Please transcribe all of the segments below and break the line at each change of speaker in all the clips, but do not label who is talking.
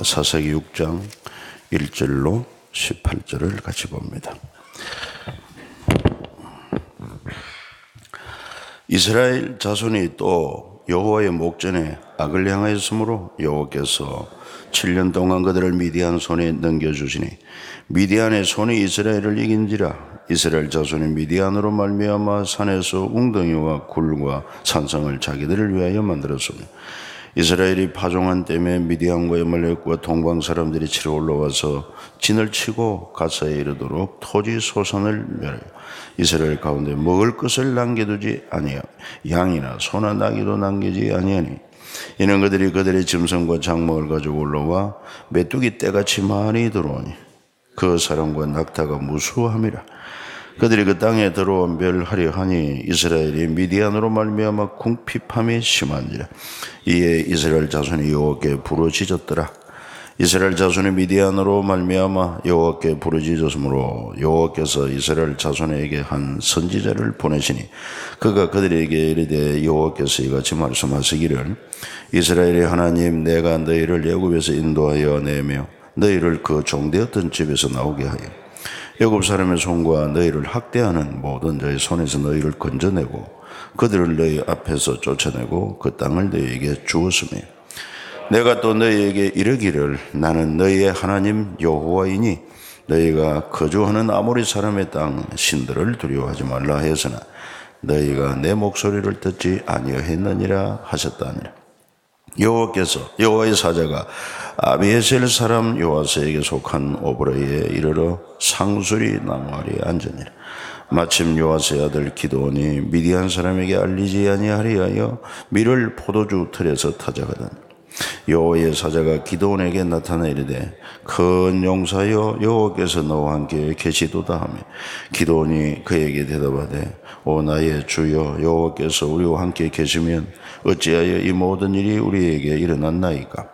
사사기 6장 1절로 18절을 같이 봅니다. 이스라엘 자손이 또 여호와의 목전에 악을 행하였으므로 여호와께서 7년 동안 그들을 미디안 손에 넘겨주시니 미디안의 손이 이스라엘을 이긴지라. 이스라엘 자손이 미디안으로 말미암아 산에서 웅덩이와 굴과 산성을 자기들을 위하여 만들었으며 이스라엘이 파종한 때에 미디안과 아말렉과 동방 사람들이 치러 올라와서 진을 치고 가사에 이르도록 토지 소산을 멸하여 이스라엘 가운데 먹을 것을 남겨두지 아니하여 양이나 소나 나귀도 남기지 아니하니 이는 그들이 그들의 짐승과 장막을 가지고 올라와 메뚜기 떼같이 많이 들어오니 그 사람과 낙타가 무수함이라. 그들이 그 땅에 들어와 멸하려 하니 이스라엘이 미디안으로 말미암아 궁핍함이 심한지라. 이에 이스라엘 자손이 여호와께 부르짖었더라. 이스라엘 자손이 미디안으로 말미암아 여호와께 부르짖었으므로 여호와께서 이스라엘 자손에게 한 선지자를 보내시니 그가 그들에게 이르되 여호와께서 이같이 말씀하시기를 이스라엘의 하나님 내가 너희를 애굽에서 인도하여 내며 너희를 그 종되었던 집에서 나오게 하여 애굽 사람의 손과 너희를 학대하는 모든 자의 손에서 너희를 건져내고 그들을 너희 앞에서 쫓아내고 그 땅을 너희에게 주었으며 내가 또 너희에게 이르기를 나는 너희의 하나님 여호와이니 너희가 거주하는 아모리 사람의 땅 신들을 두려워하지 말라 하였으나 너희가 내 목소리를 듣지 아니하였느니라 하셨다니라. 여호와의 사자가 아비에셀 사람 요아스에게 속한 오브라에 이르러 상수리 나무 아래에 앉으니라. 마침 요아스의 아들 기드온이 미디안 사람에게 알리지 아니하리하여 밀을 포도주 틀에서 타자거든. 여호와의 사자가 기드온에게 나타나 이르되 큰 용사여 여호와께서 너와 함께 계시도다 하며 기드온이 그에게 대답하되 오 나의 주여 여호와께서 우리와 함께 계시면 어찌하여 이 모든 일이 우리에게 일어났나이까.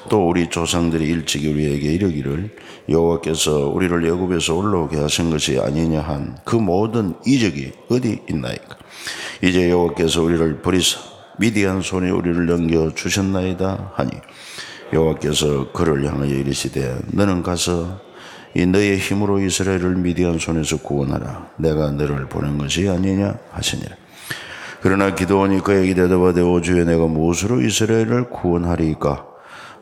또 우리 조상들이 일찍이 우리에게 이르기를 여호와께서 우리를 애굽에서 올라오게 하신 것이 아니냐 한 그 모든 이적이 어디 있나이까. 이제 여호와께서 우리를 버리사 미디안 손에 우리를 넘겨주셨나이다 하니 여호와께서 그를 향하여 이르시되 너는 가서 이 너의 힘으로 이스라엘을 미디안 손에서 구원하라. 내가 너를 보낸 것이 아니냐 하시니라. 그러나 기드온이 그에게 대답하되 오 주여 내가 무엇으로 이스라엘을 구원하리까.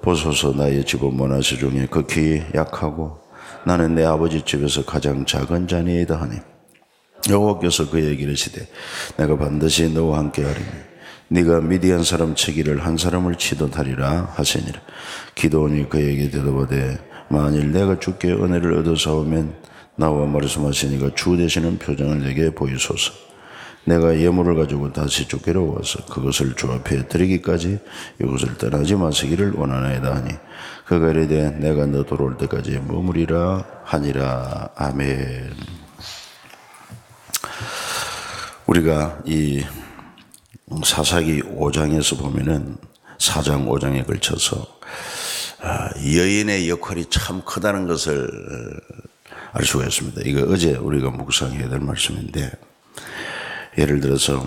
보소서 나의 집은 므낫세 중에 극히 약하고 나는 내 아버지 집에서 가장 작은 자니이다 하니 여호와께서 그에게 이르시되 내가 반드시 너와 함께 하리니 네가 미디안 사람 치기를 한 사람을 치듯 하리라 하시니라. 기드온이 그에게 대답하되 만일 내가 주께 은혜를 얻어사오면 나와 말씀하시니가 주 되시는 표정을 내게 보이소서. 내가 예물을 가지고 다시 주께로 와서 그것을 주 앞에 드리기까지 이곳을 떠나지 마시기를 원하나이다 하니 그가 이르되 내가 너 돌아올 때까지 머무리라 하니라. 아멘. 우리가 이 사사기 5장에서 보면은 4장 5장에 걸쳐서 여인의 역할이 참 크다는 것을 알 수가 있습니다. 이거 어제 우리가 묵상해야 될 말씀인데 예를 들어서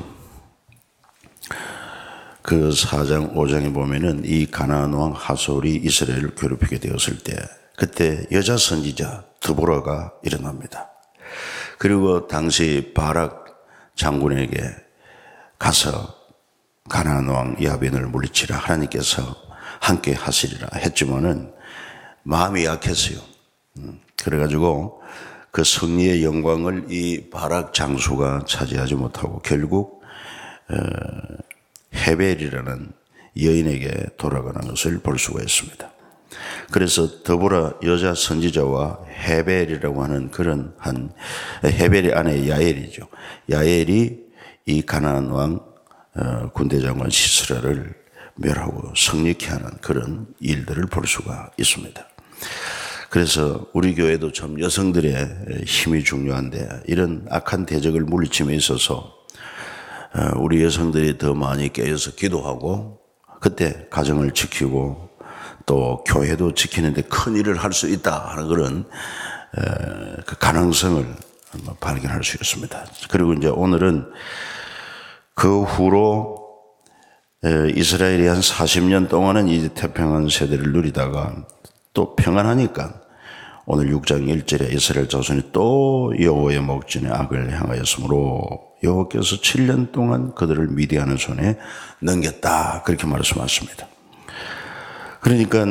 그 4장 5장에 보면은 이 가나안 왕 하솔이 이스라엘을 괴롭히게 되었을 때 그때 여자 선지자 드보라가 일어납니다. 그리고 당시 바락 장군에게 가서 가나안 왕 야빈을 물리치라 하나님께서 함께 하시리라 했지만은 마음이 약했어요. 그래가지고 그 승리의 영광을 이 바락 장수가 차지하지 못하고 결국 헤벨이라는 여인에게 돌아가는 것을 볼 수가 있습니다. 그래서 더불어 여자 선지자와 헤벨이라고 하는 그런 헤벨의 아내 야엘이죠. 야엘이 이 가나안 왕 군대장관 시스라를 멸하고 성립케 하는 그런 일들을 볼 수가 있습니다. 그래서 우리 교회도 참 여성들의 힘이 중요한데 이런 악한 대적을 물리침에 있어서 우리 여성들이 더 많이 깨어서 기도하고 그때 가정을 지키고 또 교회도 지키는데 큰 일을 할 수 있다 하는 그런 그 가능성을 발견할 수 있습니다. 그리고 이제 오늘은 그 후로 이스라엘이 한 40년 동안은 이제 태평한 세대를 누리다가 또 평안하니까 오늘 6장 1절에 이스라엘 자손이 또 여호와의 목전에 악을 행하였으므로 여호와께서 7년 동안 그들을 미디안의 손에 넘겼다. 그렇게 말씀하십니다. 그러니까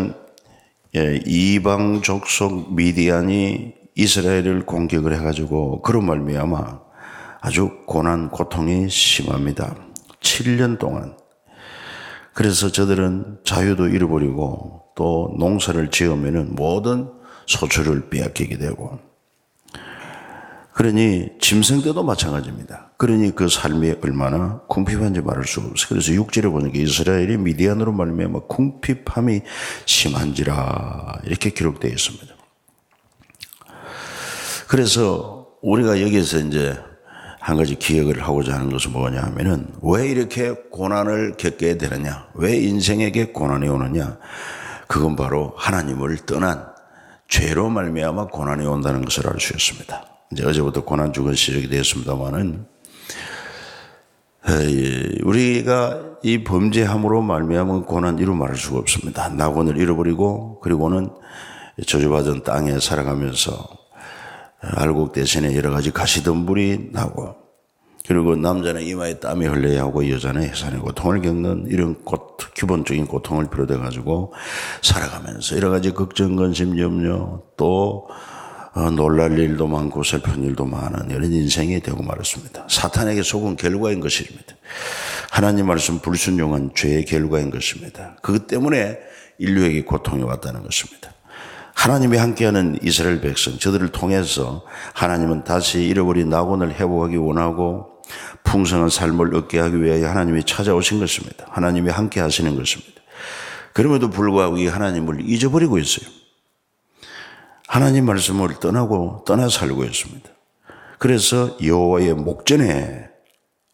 이방 족속 미디안이 이스라엘을 공격을 해가지고 그런 말미암아 아주 고난 고통이 심합니다. 7년 동안. 그래서 저들은 자유도 잃어버리고 또 농사를 지으면은 모든 소출을 빼앗기게 되고, 그러니 짐승 때도 마찬가지입니다. 그러니 그 삶이 얼마나 궁핍한지 말할 수가 없어요. 그래서 6절에 보니까 이스라엘이 미디안으로 말미암아 궁핍함이 심한지라 이렇게 기록되어 있습니다. 그래서 우리가 여기서 이제 한 가지 기억을 하고자 하는 것은 뭐냐 하면은 왜 이렇게 고난을 겪게 되느냐, 왜 인생에게 고난이 오느냐, 그건 바로 하나님을 떠난 죄로 말미암아 고난이 온다는 것을 알 수 있습니다. 이제 어제부터 고난 주간 시작이 되었습니다만은 우리가 이 범죄함으로 말미암은 고난 이루 말할 수가 없습니다. 낙원을 잃어버리고 그리고는 저주받은 땅에 살아가면서 알곡 대신에 여러 가지 가시덤불이 나고, 그리고 남자는 이마에 땀이 흘려야 하고 여자는 해산의 고통을 겪는 이런 기본적인 고통을 비롯해 가지고 살아가면서 여러 가지 걱정, 근심, 염려, 또 놀랄 일도 많고 슬픈 일도 많은 이런 인생이 되고 말았습니다. 사탄에게 속은 결과인 것입니다. 하나님 말씀 불순종한 죄의 결과인 것입니다. 그것 때문에 인류에게 고통이 왔다는 것입니다. 하나님이 함께하는 이스라엘 백성, 저들을 통해서 하나님은 다시 잃어버린 낙원을 회복하기 원하고 풍성한 삶을 얻게 하기 위하여 하나님이 찾아오신 것입니다. 하나님이 함께 하시는 것입니다. 그럼에도 불구하고 이 하나님을 잊어버리고 있어요. 하나님 말씀을 떠나 살고 있습니다. 그래서 여호와의 목전에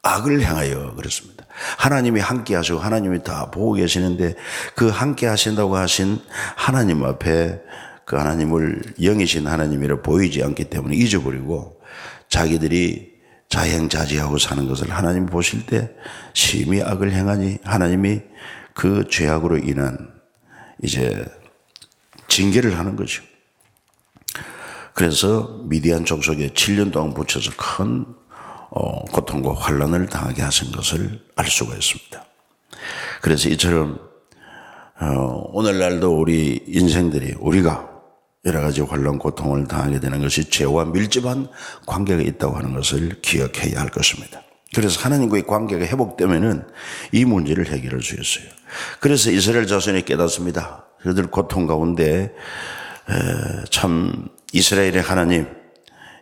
악을 행하여 그랬습니다. 하나님이 함께 하시고 하나님이 다 보고 계시는데 그 함께 하신다고 하신 하나님 앞에 그 하나님을 영이신 하나님이라 보이지 않기 때문에 잊어버리고 자기들이 자행자지하고 사는 것을 하나님이 보실 때 심히 악을 행하니 하나님이 그 죄악으로 인한 이제 징계를 하는 거죠. 그래서 미디안 족속에 7년 동안 붙여서 큰 고통과 환난을 당하게 하신 것을 알 수가 있습니다. 그래서 이처럼 오늘날도 우리 인생들이 우리가 여러 가지 환난 고통을 당하게 되는 것이 죄와 밀접한 관계가 있다고 하는 것을 기억해야 할 것입니다. 그래서 하나님과의 관계가 회복되면은 이 문제를 해결할 수 있어요. 그래서 이스라엘 자손이 깨닫습니다. 그들 고통 가운데 참 이스라엘의 하나님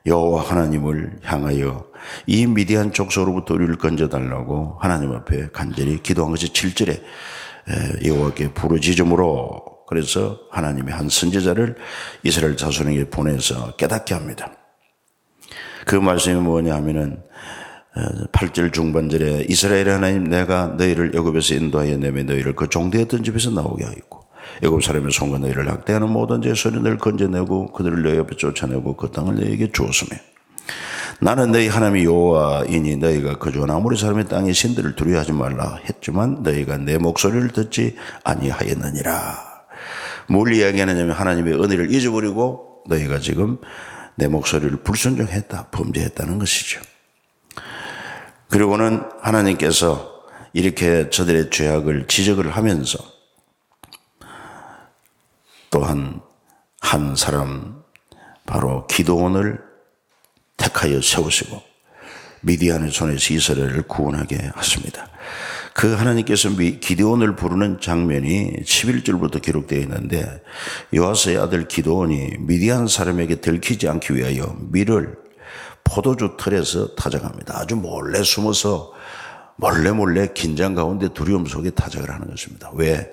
여호와 하나님을 향하여 이 미디안 족속으로부터 우리를 건져달라고 하나님 앞에 간절히 기도한 것이 7절에 여호와께 부르짖음으로, 그래서 하나님이 한 선지자를 이스라엘 자손에게 보내서 깨닫게 합니다. 그 말씀이 뭐냐 하면은 8절 중반절에 이스라엘의 하나님 내가 너희를 애굽에서 인도하여 내며 너희를 그 종되었던 집에서 나오게 하였고 애굽 사람의 손과 너희를 학대하는 모든 죄소리 너희를 건져내고 그들을 너희 옆에 쫓아내고 그 땅을 너희에게 주었으며 나는 너희 하나님이 여호와이니 너희가 거주한 아모리 사람의 땅의 신들을 두려워하지 말라 했지만 너희가 내 목소리를 듣지 아니하였느니라. 뭘 이야기하느냐면 하나님의 은혜를 잊어버리고 너희가 지금 내 목소리를 불순종했다, 범죄했다는 것이죠. 그리고는 하나님께서 이렇게 저들의 죄악을 지적을 하면서 또한 한 사람 바로 기드온을 택하여 세우시고 미디안의 손에서 이스라엘을 구원하게 하십니다. 그 하나님께서 기드온을 부르는 장면이 11절부터 기록되어 있는데 요아스의 아들 기드온이 미디안 사람에게 들키지 않기 위하여 밀을 포도주 틀에서 타작합니다. 아주 몰래 숨어서 몰래 긴장 가운데 두려움 속에 타작을 하는 것입니다. 왜?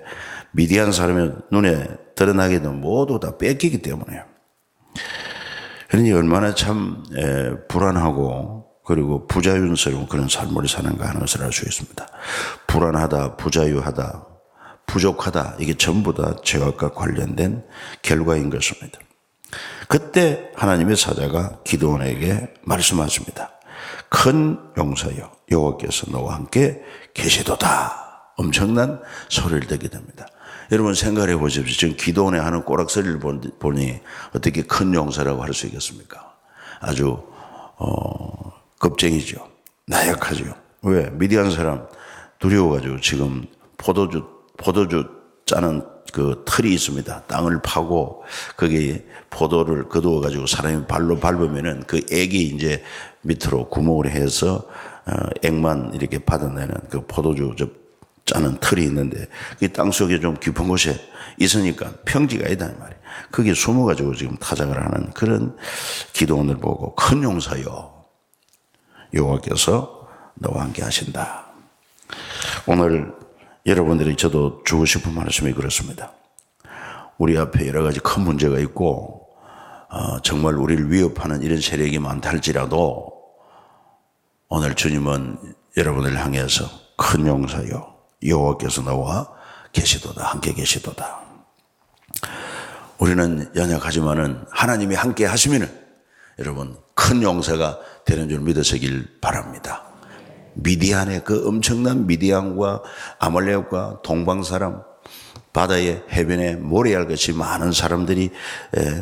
미디안 사람의 눈에 드러나게 되면 모두 다 뺏기기 때문에요. 그러니 얼마나 참 불안하고 그리고 부자연스러운 그런 삶을 사는가 하는 것을 알 수 있습니다. 불안하다, 부자유하다, 부족하다, 이게 전부 다 죄악과 관련된 결과인 것입니다. 그때 하나님의 사자가 기드온에게 말씀하십니다. 큰 용사여 여호와께서 너와 함께 계시도다. 엄청난 소리를 듣게 됩니다. 여러분 생각해 보십시오. 지금 기도원에 하는 꼬락서리를 보니 어떻게 큰 용사라고 할 수 있겠습니까? 아주 겁쟁이죠. 나약하죠. 왜? 미디안 사람 두려워가지고 지금 포도주 짜는 그 틀이 있습니다. 땅을 파고 거기에 포도를 거두어가지고 사람이 발로 밟으면은 그 액이 이제 밑으로 구멍을 해서 액만 이렇게 받아내는 그 포도주 짜는 틀이 있는데 그 땅속에 좀 깊은 곳에 있으니까 평지가 아니다 이 말이에요. 거기에 숨어가지고 지금 타작을 하는 그런 기도원을 보고 큰 용사여 여호와께서 너와 함께 하신다. 오늘 여러분들이 저도 주고 싶은 말씀이 그렇습니다. 우리 앞에 여러 가지 큰 문제가 있고 정말 우리를 위협하는 이런 세력이 많다 할지라도 오늘 주님은 여러분을 향해서 큰 용사여 여호와께서 너와 계시도다 함께 계시도다. 우리는 연약하지만은 하나님이 함께 하시면은 여러분 큰 용사가 되는 줄 믿으시길 바랍니다. 미디안의 그 엄청난 미디안과 아말렉과 동방사람 바다의 해변에 모래알같이 많은 사람들이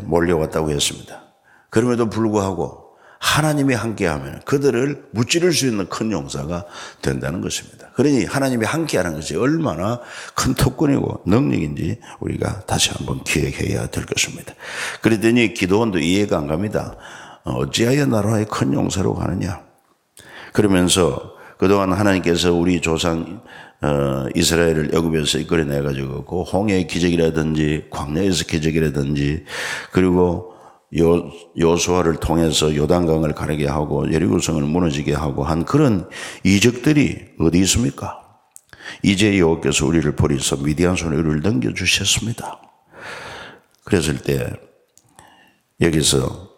몰려왔다고 했습니다. 그럼에도 불구하고 하나님이 함께하면 그들을 무찌를 수 있는 큰 용사가 된다는 것입니다. 그러니 하나님이 함께하는 것이 얼마나 큰 특권이고 능력인지 우리가 다시 한번 기억해야 될 것입니다. 그랬더니 기도원도 이해가 안 갑니다. 어찌하여 나라의 큰 용사로 가느냐. 그러면서 그동안 하나님께서 우리 조상 이스라엘을 애굽에서 이끌어내가지고 그 홍해의 기적이라든지 광야에서 기적이라든지 그리고 여호수아를 통해서 요단강을 가르게 하고 여리고성을 무너지게 하고 한 그런 이적들이 어디 있습니까? 이제 여호와께서 우리를 버리서 미디안 손에 우리를 넘겨주셨습니다. 그랬을 때 여기서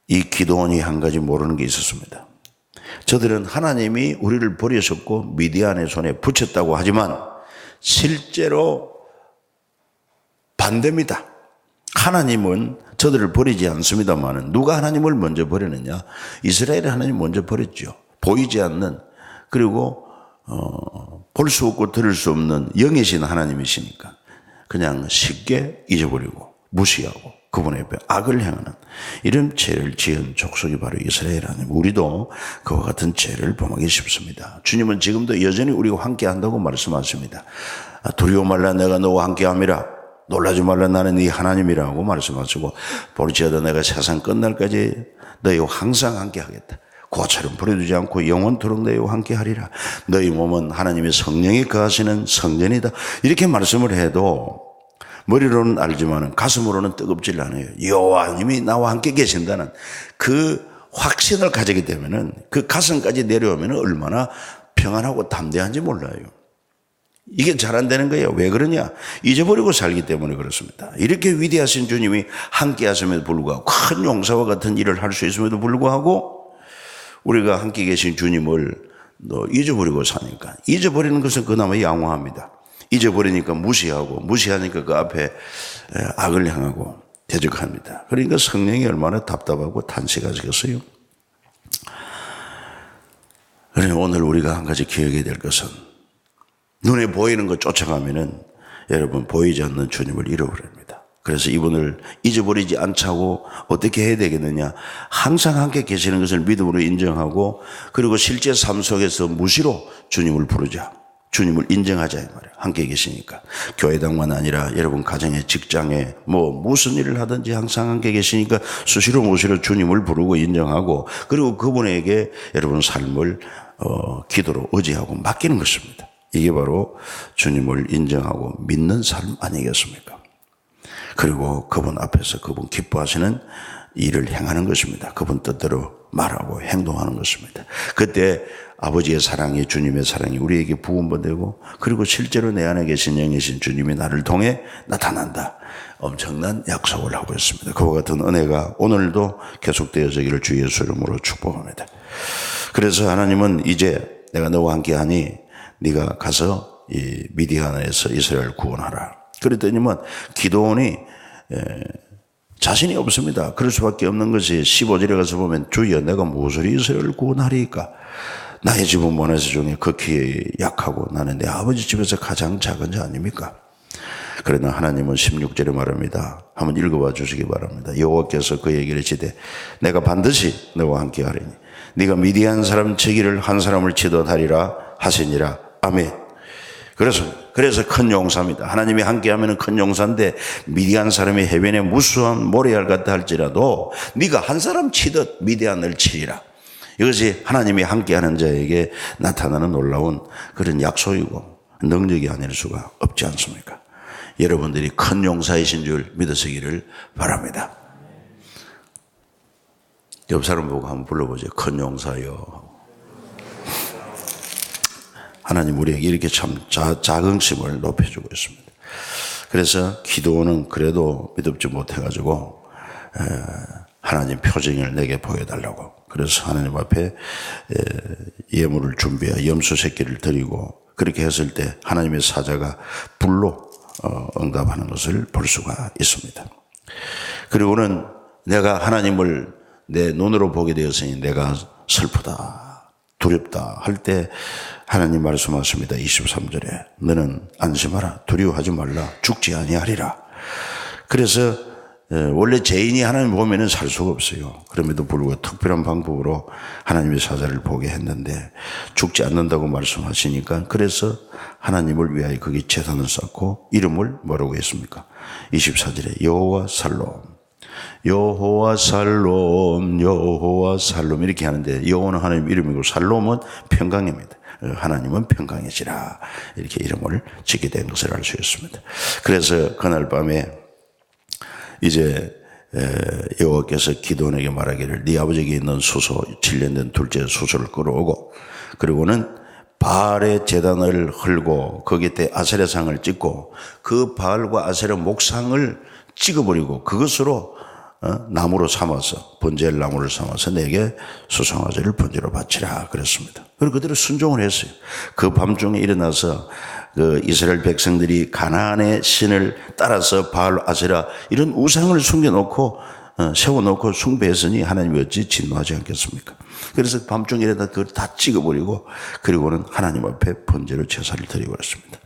이 기도원이 한 가지 모르는 게 있었습니다. 저들은 하나님이 우리를 버리셨고 미디안의 손에 붙였다고 하지만 실제로 반대입니다. 하나님은 저들을 버리지 않습니다만 누가 하나님을 먼저 버리느냐? 이스라엘이 하나님 먼저 버렸죠. 보이지 않는 그리고 볼 수 없고 들을 수 없는 영이신 하나님이시니까 그냥 쉽게 잊어버리고 무시하고 그분의 옆에 악을 행하는 이런 죄를 지은 족속이 바로 이스라엘 하나님. 우리도 그와 같은 죄를 범하기 쉽습니다. 주님은 지금도 여전히 우리와 함께 한다고 말씀하십니다. 두려워 말라 내가 너와 함께 함이라. 놀라지 말라 나는 네 하나님이라고 말씀하시고 볼지어다 내가 세상 끝날까지 너희와 항상 함께 하겠다. 고처럼 버려두지 않고 영원토록 너희와 함께 하리라. 너희 몸은 하나님의 성령이 거하시는 성전이다. 이렇게 말씀을 해도 머리로는 알지만 가슴으로는 뜨겁질 않아요. 여호와님이 나와 함께 계신다는 그 확신을 가지게 되면은 그 가슴까지 내려오면 얼마나 평안하고 담대한지 몰라요. 이게 잘 안 되는 거예요. 왜 그러냐? 잊어버리고 살기 때문에 그렇습니다. 이렇게 위대하신 주님이 함께 하심에도 불구하고 큰 용사와 같은 일을 할 수 있음에도 불구하고 우리가 함께 계신 주님을 잊어버리고 사니까 잊어버리는 것은 그나마 양호합니다. 잊어버리니까 무시하니까 그 앞에 악을 향하고 대적합니다. 그러니까 성령이 얼마나 답답하고 탄식하시겠어요. 그러니 오늘 우리가 한 가지 기억해야 될 것은 눈에 보이는 것 쫓아가면은 여러분 보이지 않는 주님을 잃어버립니다. 그래서 이분을 잊어버리지 않자고 어떻게 해야 되겠느냐. 항상 함께 계시는 것을 믿음으로 인정하고 그리고 실제 삶 속에서 무시로 주님을 부르자. 주님을 인정하자 이 말이에요. 함께 계시니까. 교회당만 아니라 여러분 가정에 직장에 무슨 일을 하든지 항상 함께 계시니까 수시로 무시로 주님을 부르고 인정하고 그리고 그분에게 여러분 삶을 기도로 의지하고 맡기는 것입니다. 이게 바로 주님을 인정하고 믿는 삶 아니겠습니까? 그리고 그분 앞에서 그분 기뻐하시는 일을 행하는 것입니다. 그분 뜻대로 말하고 행동하는 것입니다. 그때 아버지의 사랑이 주님의 사랑이 우리에게 부음받되고 그리고 실제로 내 안에 계신 영이신 주님이 나를 통해 나타난다. 엄청난 약속을 하고 있습니다. 그와 같은 은혜가 오늘도 계속되어지기를 주 예수 이름으로 축복합니다. 그래서 하나님은 이제 내가 너와 함께하니 네가 가서 이 미디안에서 이스라엘을 구원하라. 그랬더니만 기도원이 자신이 없습니다. 그럴 수밖에 없는 것이 15절에 가서 보면 주여 내가 무엇으로 이스라엘을 구원하리까? 나의 집은 모나세 중에 극히 약하고 나는 내 아버지 집에서 가장 작은 자 아닙니까? 그러나 하나님은 16절에 말합니다. 한번 읽어봐 주시기 바랍니다. 여호와께서 그에게 이르시되 내가 반드시 너와 함께 하리니 네가 미디안 사람 치기를 한 사람을 치듯 하리라 하시니라. 아멘. 그래서 큰 용사입니다. 하나님이 함께하면 큰 용사인데 미디안 사람이 해변에 무수한 모래알 같다 할지라도 네가 한 사람 치듯 미디안을 치리라. 이것이 하나님이 함께하는 자에게 나타나는 놀라운 그런 약속이고 능력이 아닐 수가 없지 않습니까? 여러분들이 큰 용사이신 줄 믿으시기를 바랍니다. 옆 사람 보고 한번 불러보죠. 큰 용사요. 하나님 우리에게 이렇게 참 자긍심을 높여주고 있습니다. 그래서 기도는 그래도 믿음지 못해가지고 하나님 표징을 내게 보여달라고. 그래서 하나님 앞에 예물을 준비해 염소 새끼를 드리고 그렇게 했을 때 하나님의 사자가 불로 응답하는 것을 볼 수가 있습니다. 그리고는 내가 하나님을 내 눈으로 보게 되었으니 내가 슬프다, 두렵다 할 때 하나님 말씀하십니다. 23절에 너는 안심하라, 두려워하지 말라, 죽지 아니하리라. 그래서 원래 죄인이 하나님 보면은 살 수가 없어요. 그럼에도 불구하고 특별한 방법으로 하나님의 사자를 보게 했는데 죽지 않는다고 말씀하시니까 그래서 하나님을 위하여 거기 제단을 쌓고 이름을 뭐라고 했습니까? 24절에 여호와 살롬, 여호와 살롬, 여호와 살롬 이렇게 하는데 여호와는 하나님 이름이고 살롬은 평강입니다. 하나님은 평강이시라 이렇게 이름을 짓게 된 것을 알 수 있습니다. 그래서 그날 밤에 이제 여호와께서 기드온에게 말하기를 네 아버지에게 있는 수소 7년 된 둘째 수소를 끌어오고 그리고는 바알의 제단을 헐고 거기에 아세라상을 찍고 그 바알과 아세라 목상을 찍어버리고 그것으로 나무로 삼아서 번제할 나무를 삼아서 내게 수송아지를 번제로 바치라 그랬습니다. 그리고 그대로 순종을 했어요. 그 밤중에 일어나서 그 이스라엘 백성들이 가나안의 신을 따라서 바알, 아세라 이런 우상을 숨겨놓고 세워놓고 숭배했으니 하나님이 어찌 진노하지 않겠습니까? 그래서 밤중에 일어나 그걸 다 찍어버리고 그리고는 하나님 앞에 번제로 제사를 드리고 그랬습니다.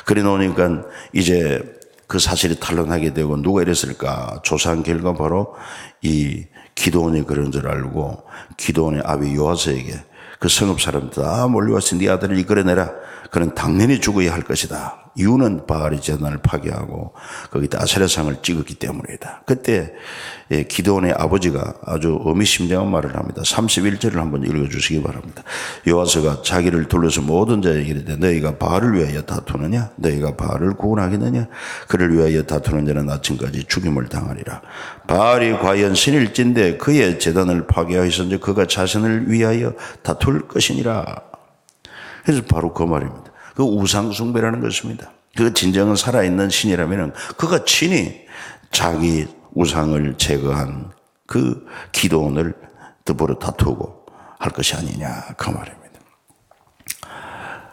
그래 놓으니까 이제 그 사실이 탄로나게 되고 누가 이랬을까? 조사한 결과 바로 이 기드온이 그런 줄 알고 기드온의 아비 요아스에게 그 성읍 사람들 다 몰려와서 네 아들을 이끌어내라. 그는 당연히 죽어야 할 것이다. 이유는 바알의 제단을 파괴하고 거기다 아세라상을 찍었기 때문이다. 그때 기드온의 아버지가 아주 의미심장한 말을 합니다. 31절을 한번 읽어주시기 바랍니다. 요아스가 자기를 둘러서 모든 자에게 이르되 너희가 바알을 위하여 다투느냐? 너희가 바알을 구원하겠느냐? 그를 위하여 다투는 자는 아침까지 죽임을 당하리라. 바알이 과연 신일진데 그의 제단을 파괴하였은지 그가 자신을 위하여 다툴 것이니라. 그래서 바로 그 말입니다. 그 우상숭배라는 것입니다. 그 진정한 살아있는 신이라면 그가 친히 자기 우상을 제거한 그 기드온을 더불어 다투고 할 것이 아니냐 그 말입니다.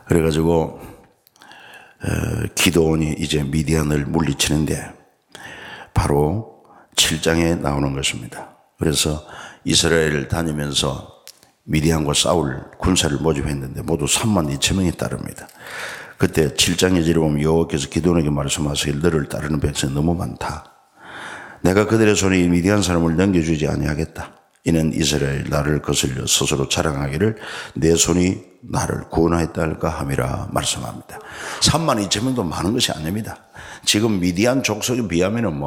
그래가지고 기드온이 이제 미디안을 물리치는데 바로 7장에 나오는 것입니다. 그래서 이스라엘을 다니면서 미디안과 싸울 군사를 모집했는데 모두 3만 2천 명이 따릅니다. 그때 7장에 지르보면 여호와께서 기드온에게 말씀하시길 너를 따르는 백성이 너무 많다. 내가 그들의 손에 미디안 사람을 넘겨주지 아니하겠다. 이는 이스라엘 나를 거슬려 스스로 자랑하기를 내 손이 나를 구원하였다 할까 함이라 말씀합니다. 3만 2천 명도 많은 것이 아닙니다. 지금 미디안 족속에 비하면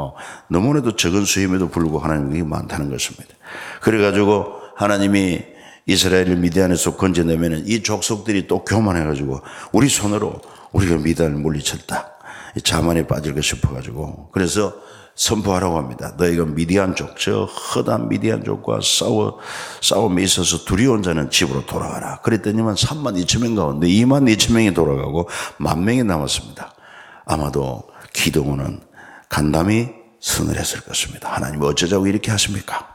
너무나도 적은 수임에도 불구하고 하나님이 많다는 것입니다. 그래가지고 하나님이 이스라엘을 미디안에서 건져내면 이 족속들이 또 교만해가지고 우리 손으로 우리가 미디안을 물리쳤다. 자만에 빠질까 싶어가지고 그래서 선포하라고 합니다. 너희가 미디안족, 저 허다한 미디안족과 싸움에 있어서 두려운 자는 집으로 돌아가라. 그랬더니만 3만 2천 명 가운데 2만 2천 명이 돌아가고 1만 명이 남았습니다. 아마도 기드온은 간담이 선을 했을 것입니다. 하나님 어쩌자고 이렇게 하십니까?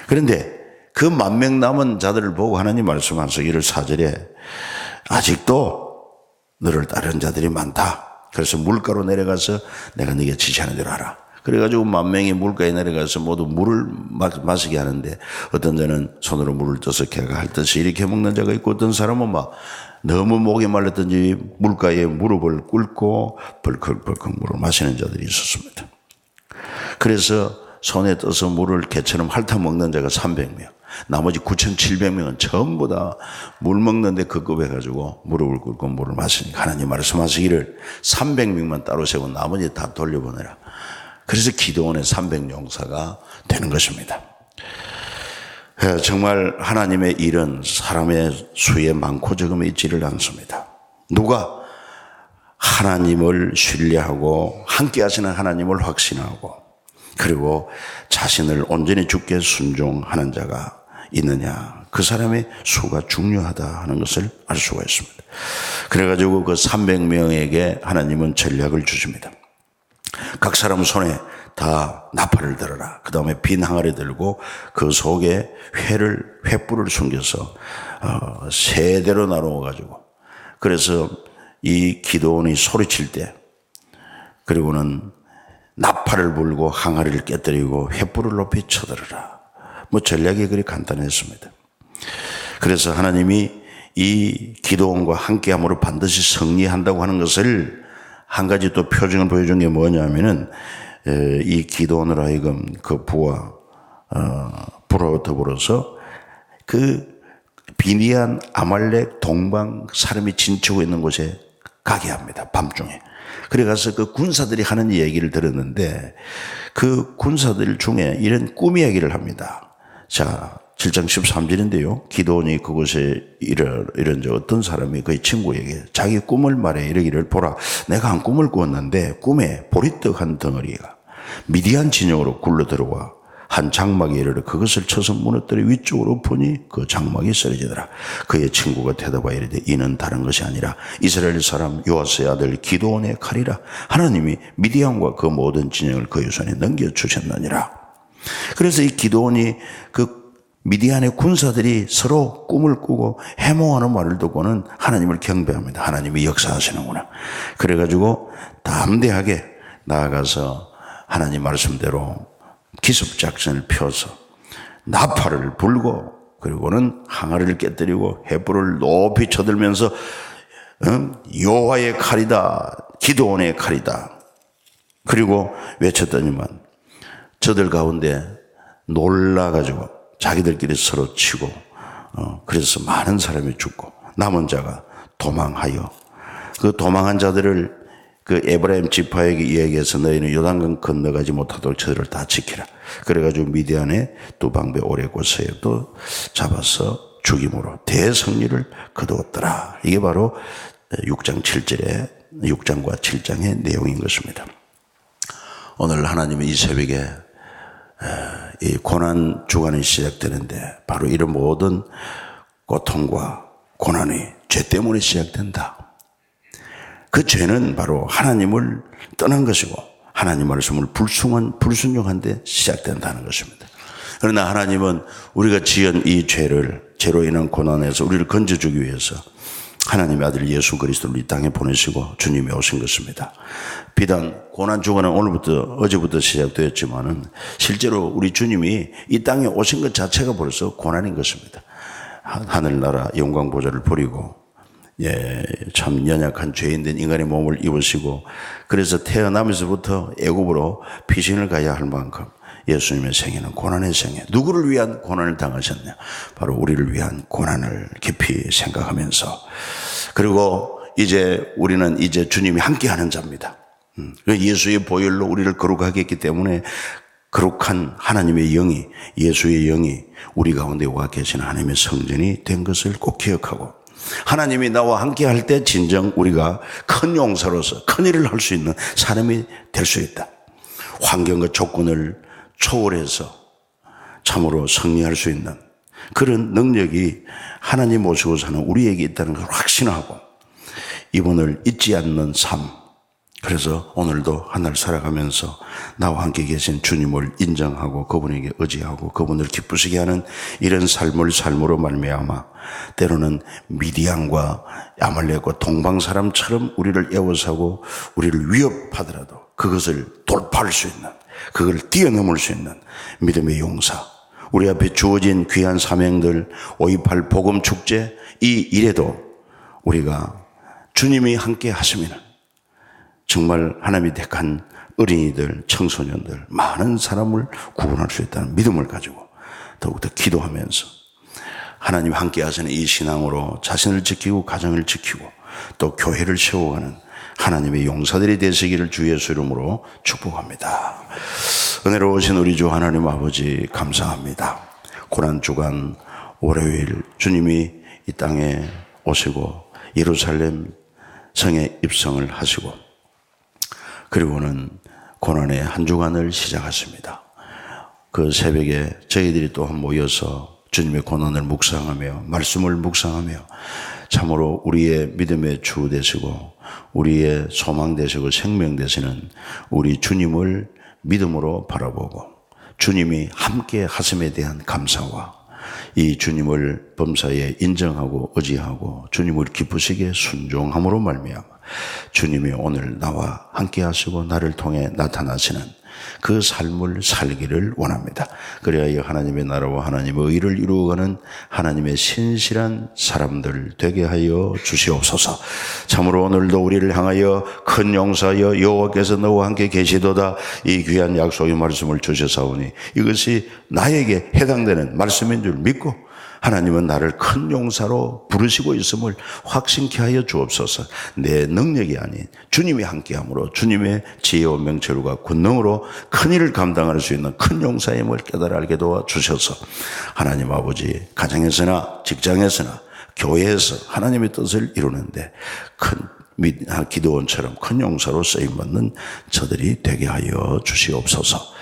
그런데 그 1만 명 남은 자들을 보고 하나님 말씀하셔서 4절에 아직도 너를 따르는 자들이 많다. 그래서 물가로 내려가서 내가 네게 지시하는 대로 하라. 그래가지고 10,000명이 물가에 내려가서 모두 물을 마시게 하는데 어떤 자는 손으로 물을 떠서 개가 할 듯이 이렇게 먹는 자가 있고 어떤 사람은 막 너무 목이 말랐든지 물가에 무릎을 꿇고 벌컥벌컥 물을 마시는 자들이 있었습니다. 그래서 손에 떠서 물을 개처럼 핥아 먹는 자가 300명. 나머지 9,700명은 전부 다 물 먹는데 급급해가지고 무릎을 꿇고 물을 마시니까 하나님 말씀하시기를 300명만 따로 세우고 나머지 다 돌려보내라. 그래서 기도원의 300용사가 되는 것입니다. 정말 하나님의 일은 사람의 수에 많고 적음에 있지를 않습니다. 누가 하나님을 신뢰하고 함께 하시는 하나님을 확신하고 그리고 자신을 온전히 주께 순종하는 자가 있느냐, 그 사람의 수가 중요하다 하는 것을 알 수가 있습니다. 그래가지고 그 300명에게 하나님은 전략을 주십니다. 각 사람 손에 다 나팔을 들어라. 그 다음에 빈 항아리 들고 그 속에 횃불을 숨겨서 세대로 나누어가지고, 그래서 이 기도원이 소리칠 때, 그리고는 나팔을 불고 항아리를 깨뜨리고 횃불을 높이 쳐들어라. 전략이 그리 간단했습니다. 그래서 하나님이 이 기도원과 함께함으로 반드시 승리한다고 하는 것을 한 가지 또 표징을 보여준 게 뭐냐면은 이 기도원으로 하여금 그 부와 불어 더불어서 그 비니안 아말렉 동방 사람이 진치고 있는 곳에 가게 합니다. 밤중에. 그래 가서 그 군사들이 하는 얘기를 들었는데 그 군사들 중에 이런 꿈 이야기를 합니다. 자, 7장 13절인데요. 기도원이 그곳에 이런 어떤 사람이 그의 친구에게 자기 꿈을 말해 이르기를, 보라, 내가 한 꿈을 꾸었는데 꿈에 보리떡 한 덩어리가 미디안 진영으로 굴러 들어와 한 장막에 이르러 그것을 쳐서 무너뜨려 위쪽으로 보니 그 장막이 쓰러지더라. 그의 친구가 대답하여 이르되 이는 다른 것이 아니라 이스라엘 사람 요아스의 아들 기도원의 칼이라. 하나님이 미디안과 그 모든 진영을 그의 손에 넘겨주셨느니라. 그래서 이 기도원이 그 미디안의 군사들이 서로 꿈을 꾸고 해몽하는 말을 듣고는 하나님을 경배합니다. 하나님이 역사하시는구나. 그래가지고 담대하게 나아가서 하나님 말씀대로 기습작전을 펴서 나팔을 불고 그리고는 항아리를 깨뜨리고 횃불을 높이 쳐들면서 여호와의 칼이다, 기도원의 칼이다. 그리고 외쳤더니만 저들 가운데 놀라가지고 자기들끼리 서로 치고 그래서 많은 사람이 죽고 남은 자가 도망하여 그 도망한 자들을 그 에브라임 지파에게 이야기해서 너희는 요단강 건너가지 못하도록 저들을 다 지키라. 그래가지고 미디안의 두 방배 오레고스에도 잡아서 죽임으로 대승리를 거두었더라. 이게 바로 6장 7절에 6장과 7장의 내용인 것입니다. 오늘 하나님은 이 새벽에 이 고난 주간이 시작되는데 바로 이런 모든 고통과 고난이 죄 때문에 시작된다. 그 죄는 바로 하나님을 떠난 것이고 하나님 말씀을 불순종한 데 시작된다는 것입니다. 그러나 하나님은 우리가 지은 이 죄로 인한 고난에서 우리를 건져주기 위해서 하나님의 아들 예수 그리스도를 이 땅에 보내시고 주님이 오신 것입니다. 비단 고난 주간은 어제부터 시작되었지만은 실제로 우리 주님이 이 땅에 오신 것 자체가 벌써 고난인 것입니다. 하늘나라 영광 보좌를 버리고 참 연약한 죄인된 인간의 몸을 입으시고 그래서 태어나면서부터 애굽으로 피신을 가야 할 만큼 예수님의 생애는 고난의 생애. 누구를 위한 고난을 당하셨냐? 바로 우리를 위한 고난을 깊이 생각하면서, 그리고 우리는 이제 주님이 함께하는 자입니다. 예수의 보혈로 우리를 거룩하게 했기 때문에 거룩한 하나님의 영이, 예수의 영이 우리 가운데 와 계신 하나님의 성전이 된 것을 꼭 기억하고, 하나님이 나와 함께 할 때 진정 우리가 큰 용사로서 큰 일을 할 수 있는 사람이 될 수 있다. 환경과 조건을 초월해서 참으로 승리할 수 있는 그런 능력이 하나님 모시고 사는 우리에게 있다는 걸 확신하고 이분을 잊지 않는 삶. 그래서 오늘도 한 날 살아가면서 나와 함께 계신 주님을 인정하고 그분에게 의지하고 그분을 기쁘시게 하는 이런 삶으로 말미암아 때로는 미디안과 아말렉과 동방 사람처럼 우리를 애워싸고 우리를 위협하더라도 그것을 돌파할 수 있는, 그걸 뛰어넘을 수 있는 믿음의 용사, 우리 앞에 주어진 귀한 사명들, 5.28 복음축제, 이 일에도 우리가 주님이 함께 하시면 정말 하나님이 택한 어린이들, 청소년들, 많은 사람을 구원할 수 있다는 믿음을 가지고 더욱더 기도하면서 하나님 함께 하시는 이 신앙으로 자신을 지키고 가정을 지키고 또 교회를 세워가는 하나님의 용사들이 되시기를 주 예수 이름으로 축복합니다. 은혜로우신 우리 주 하나님 아버지 감사합니다. 고난주간 월요일 주님이 이 땅에 오시고 예루살렘 성에 입성을 하시고 그리고는 고난의 한 주간을 시작하십니다. 그 새벽에 저희들이 또한 모여서 주님의 고난을 묵상하며 말씀을 묵상하며 참으로 우리의 믿음의 주 되시고 우리의 소망 되시고 생명 되시는 우리 주님을 믿음으로 바라보고 주님이 함께 하심에 대한 감사와 이 주님을 범사에 인정하고 의지하고 주님을 기쁘시게 순종함으로 말미암아 주님이 오늘 나와 함께 하시고 나를 통해 나타나시는 그 삶을 살기를 원합니다. 그래야 하나님의 나라와 하나님의 의를 이루어가는 하나님의 신실한 사람들 되게 하여 주시옵소서. 참으로 오늘도 우리를 향하여 큰 용사여 여호와께서 너와 함께 계시도다 이 귀한 약속의 말씀을 주셔사오니 이것이 나에게 해당되는 말씀인 줄 믿고 하나님은 나를 큰 용사로 부르시고 있음을 확신케 하여 주옵소서. 내 능력이 아닌 주님이 함께함으로 주님의 지혜와 명철과 권능으로 큰 일을 감당할 수 있는 큰 용사임을 깨달아 알게 도와주셔서 하나님 아버지 가정에서나 직장에서나 교회에서 하나님의 뜻을 이루는데 큰 기도원처럼 큰 용사로 쓰임받는 저들이 되게 하여 주시옵소서.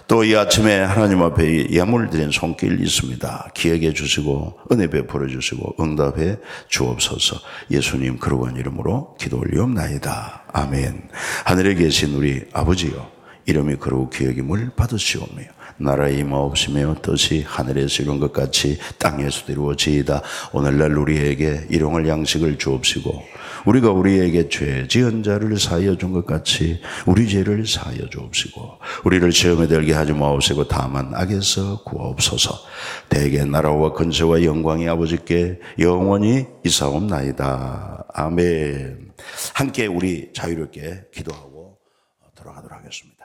또 이 아침에 하나님 앞에 예물 드린 손길 있습니다. 기억해 주시고 은혜 베풀어 주시고 응답해 주옵소서. 예수님 거룩한 이름으로 기도 올리옵나이다. 아멘. 하늘에 계신 우리 아버지여 이름이 거룩 기억임을 받으시오며 나라의 임하옵시며 뜻이 하늘에서 이룬 것 같이 땅에서도 이루어지이다. 오늘날 우리에게 일용할 양식을 주옵시고 우리가 우리에게 죄 지은 자를 사하여 준 것 같이 우리 죄를 사하여 주옵시고 우리를 시험에 들게 하지 마옵시고 다만 악에서 구하옵소서. 대개 나라와 근세와 영광이 아버지께 영원히 이사옵나이다. 아멘. 함께 우리 자유롭게 기도하고 돌아가도록 하겠습니다.